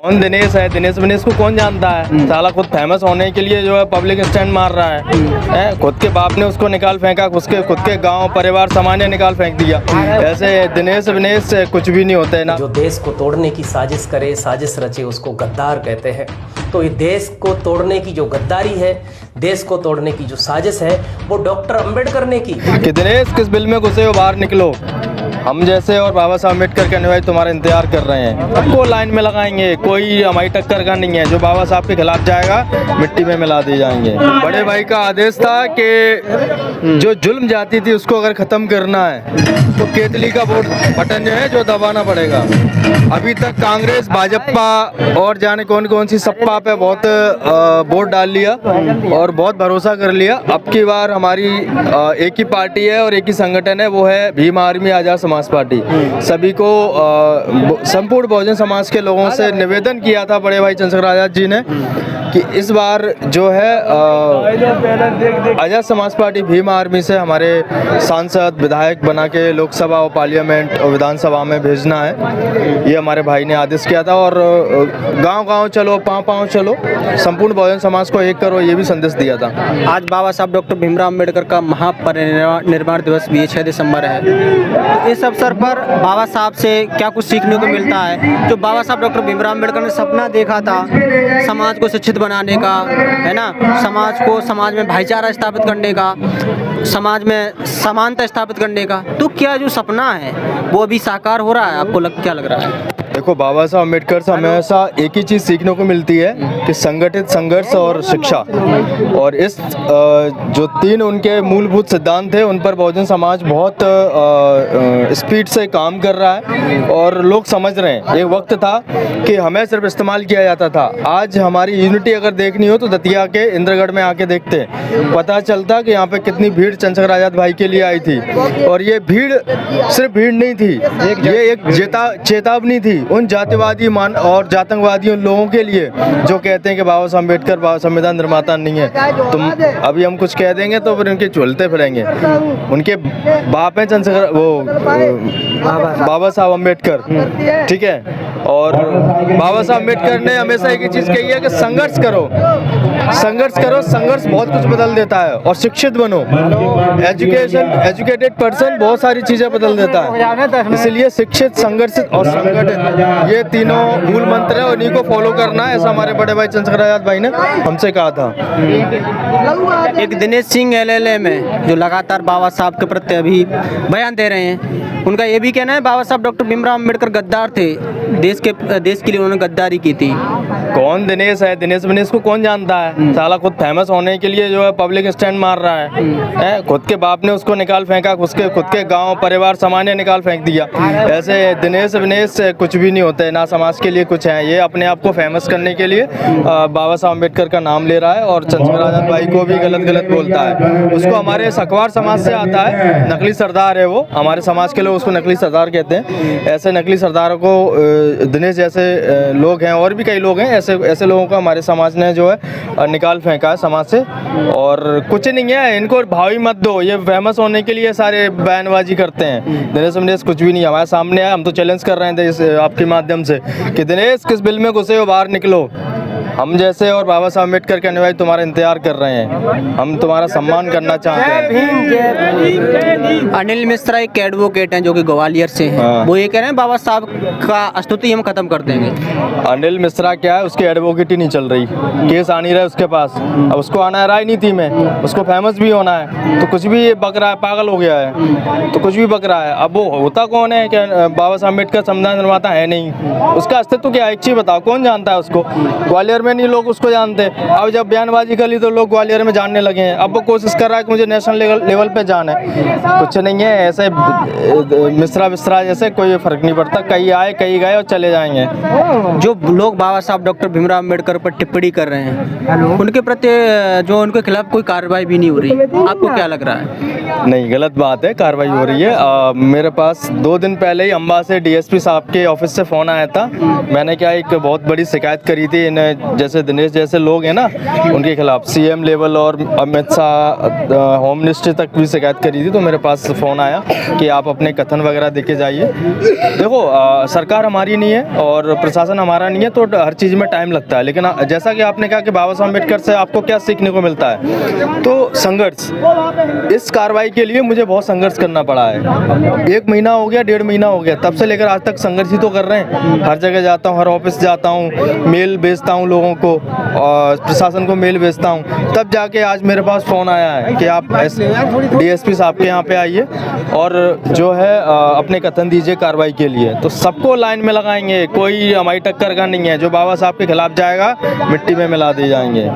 कौन दिनेश है? दिनेश विनेश को कौन जानता है? साला खुद फेमस होने के लिए जो है पब्लिक स्टैंड मार रहा है। खुद के बाप ने उसको निकाल फेंका, खुद के गांव परिवार सामान्य निकाल फेंक दिया। ऐसे दिनेश विनेश कुछ भी नहीं होते ना। जो देश को तोड़ने की साजिश करे, साजिश रचे, उसको गद्दार कहते हैं। तो ये देश को तोड़ने की जो गद्दारी है, देश को तोड़ने की जो साजिश है, वो डॉक्टर अंबेडकर ने की। कि दिनेश किस बिल में घुसे हो, बाहर निकलो। हम जैसे और बाबा साहब अम्बेडकर के अनुयायी तुम्हारा इंतजार कर रहे हैं। सबको लाइन में लगाएंगे, कोई हमारी टक्कर का नहीं है। जो बाबा साहब के खिलाफ जाएगा मिट्टी में मिला दिए जाएंगे। बड़े भाई का आदेश था कि जो जुल्म जाती थी उसको अगर खत्म करना है तो केतली का वोट बटन जो है जो दबाना पड़ेगा। अभी तक कांग्रेस, भाजपा और जाने कौन कौन सी सपा पे बहुत वोट डाल लिया और बहुत भरोसा कर लिया। अब की बार हमारी एक ही पार्टी है और एक ही संगठन है, वो है भीम आर्मी आजाद समाज पार्टी। सभी को संपूर्ण बहुजन समाज के लोगों से निवेदन किया था बड़े भाई चंद्रशेखर आजाद जी ने कि इस बार जो है आजाद समाज पार्टी भीम आर्मी से हमारे सांसद विधायक बना के लोकसभा और पार्लियामेंट और विधानसभा में भेजना है। ये हमारे भाई ने आदेश किया था और गांव-गांव चलो, पाँव-पाँव चलो, संपूर्ण बहुजन समाज को एक करो, ये भी संदेश दिया था। आज बाबा साहब डॉक्टर भीमराव अम्बेडकर का महापरिनिर्वाण दिवस भी 6 दिसंबर है। तो इस अवसर पर बाबा साहब से क्या कुछ सीखने को मिलता है? जो बाबा साहब डॉक्टर भीमराव अम्बेडकर ने सपना देखा था समाज को शिक्षित बनाने का, है ना, समाज में भाईचारा स्थापित करने का, समाज में समानता स्थापित करने का, तो क्या जो सपना है वो अभी साकार हो रहा है? आपको क्या लग रहा है? देखो, बाबा साहब अम्बेडकर से हमेशा एक ही चीज़ सीखने को मिलती है कि संगठित संघर्ष और शिक्षा। और इस जो 3 उनके मूलभूत सिद्धांत थे उन पर बहुजन समाज बहुत स्पीड से काम कर रहा है और लोग समझ रहे हैं। एक वक्त था कि हमें सिर्फ इस्तेमाल किया जाता था। आज हमारी यूनिटी अगर देखनी हो तो दतिया के इंद्रगढ़ में आके देखते, पता चलता कि यहाँ पे कितनी भीड़ चंद्रशेखर आजाद भाई के लिए आई थी। और ये भीड़ सिर्फ भीड़ नहीं थी, ये एक चेतावनी थी उन जातिवादी और जातंकवादी उन लोगों के लिए जो कहते हैं कि बाबा साहब अम्बेडकर संविधान निर्माता नहीं है। तुम अभी हम कुछ कह देंगे तो फिर उनके झूलते फिरेंगे। उनके बाप हैं चंद्रशेखर, वो बाबा साहब अम्बेडकर, ठीक है। और बाबा साहब अम्बेडकर ने हमेशा एक ही चीज़ कही है कि संघर्ष करो, संघर्ष बहुत कुछ बदल देता है। और शिक्षित बनो, एजुकेटेड पर्सन बहुत सारी चीज़ें बदल देता है। इसलिए शिक्षित, संघर्षित और संगठित, ये तीनों मूल मंत्र है और इन्हीं को फॉलो करना है, ऐसा हमारे बड़े भाई चंद्रशेखर आजाद भाई ने हमसे कहा था। एक दिनेश सिंह LLA में जो लगातार बाबा साहब के प्रति अभी बयान दे रहे हैं, उनका ये भी कहना है बाबा साहब डॉक्टर भीमराव अम्बेडकर गद्दार थे, देश के लिए उन्होंने गद्दारी की थी। कौन दिनेश है? दिनेश विनेश को कौन जानता है? साला खुद फेमस होने के लिए जो है पब्लिक स्टैंड मार रहा है। खुद के बाप ने उसको निकाल फेंका, खुद के गांव परिवार सामान्य निकाल फेंक दिया। ऐसे दिनेश विनेश कुछ भी नहीं होते, ना समाज के लिए कुछ है। ये अपने आप को फेमस करने के लिए बाबा साहब अम्बेडकर का नाम ले रहा है और चंद्रशेखर आजाद भाई को भी गलत बोलता है। उसको हमारे सखवार समाज से आता है, नकली सरदार है वो। हमारे समाज के लोग उसको नकली सरदार कहते हैं। ऐसे नकली सरदारों को दिनेश जैसे लोग हैं और भी कई लोग हैं, ऐसे लोगों को हमारे समाज ने जो है निकाल फेंका है समाज से। और कुछ नहीं है, इनको भाव ही मत दो। ये फेमस होने के लिए सारे बयानबाजी करते हैं। दिनेश विनेश कुछ भी नहीं हमारे सामने है। हम तो चैलेंज कर रहे थे इस आपके माध्यम से कि दिनेश किस बिल में घुसे हो, बाहर निकलो। हम जैसे और बाबा साहब अम्बेडकर के अनुयायी तुम्हारा इंतजार कर रहे हैं। हम तुम्हारा सम्मान करना चाहते हैं। अनिल मिश्रा एक एडवोकेट हैं जो कि ग्वालियर से हैं। हाँ। वो ये कह रहे हैं बाबा साहब का स्तुति हम खत्म कर देंगे। अनिल मिश्रा क्या है, उसकी एडवोकेट ही नहीं चल रही, केस आ नहीं रहा उसके पास। अब उसको आना है राजनीति में, उसको फेमस भी होना है, तो कुछ भी ये बक रहा है, पागल हो गया है, तो कुछ भी बक रहा है। अब वो होता कौन है? क्या बाबा साहब अम्बेडकर संविधान निर्माता है नहीं? उसका अस्तित्व क्या है? एक चीज बताओ, कौन जानता है उसको? ग्वालियर में नहीं लोग उसको जानते। अब जब बयानबाजी कर ली तो लोग ग्वालियर में जानने लगे हैं। अब वो कोशिश कर रहा है कि मुझे नेशनल लेवल पे जाना है। कुछ नहीं है, ऐसे मिश्रा जैसे कोई फर्क नहीं पड़ता, कहीं आए कहीं गए और चले जाएंगे। जो लोग बाबा साहब डॉक्टर भीमराव अम्बेडकर पर टिप्पणी कर रहे हैं, उनके प्रति जो उनके खिलाफ कोई कार्रवाई भी नहीं हो रही, आपको क्या लग रहा है? नहीं, गलत बात है, कार्रवाई हो रही है। मेरे पास 2 दिन पहले ही अम्बा से DSP साहब के ऑफिस से फ़ोन आया था। मैंने क्या एक बहुत बड़ी शिकायत करी थी इन जैसे दिनेश जैसे लोग हैं ना, उनके खिलाफ सीएम लेवल और अमित शाह होम मिनिस्ट्री तक भी शिकायत करी थी। तो मेरे पास फ़ोन आया कि आप अपने कथन वगैरह देके जाइए। देखो सरकार हमारी नहीं है और प्रशासन हमारा नहीं है, तो हर चीज़ में टाइम लगता है। लेकिन जैसा कि आपने कहा कि बाबा साहब अम्बेडकर से आपको क्या सीखने को मिलता है, तो संघर्ष। इस कार्रवाई के लिए मुझे बहुत संघर्ष करना पड़ा है। 1 महीना हो गया, 1.5 महीना हो गया, तब से लेकर आज तक संघर्ष ही तो कर रहे हैं। हर जगह जाता हूँ, हर ऑफिस जाता हूँ, मेल भेजता हूँ लोगों को और प्रशासन को मेल भेजता हूँ, तब जाके आज मेरे पास फ़ोन आया है कि आप DSP साहब के यहाँ पे आइए और जो है अपने कथन दीजिए कार्रवाई के लिए। तो सबको लाइन में लगाएंगे, कोई हमारी टक्कर का नहीं है। जो बाबा साहब के खिलाफ जाएगा मिट्टी में मिला दिए जाएंगे।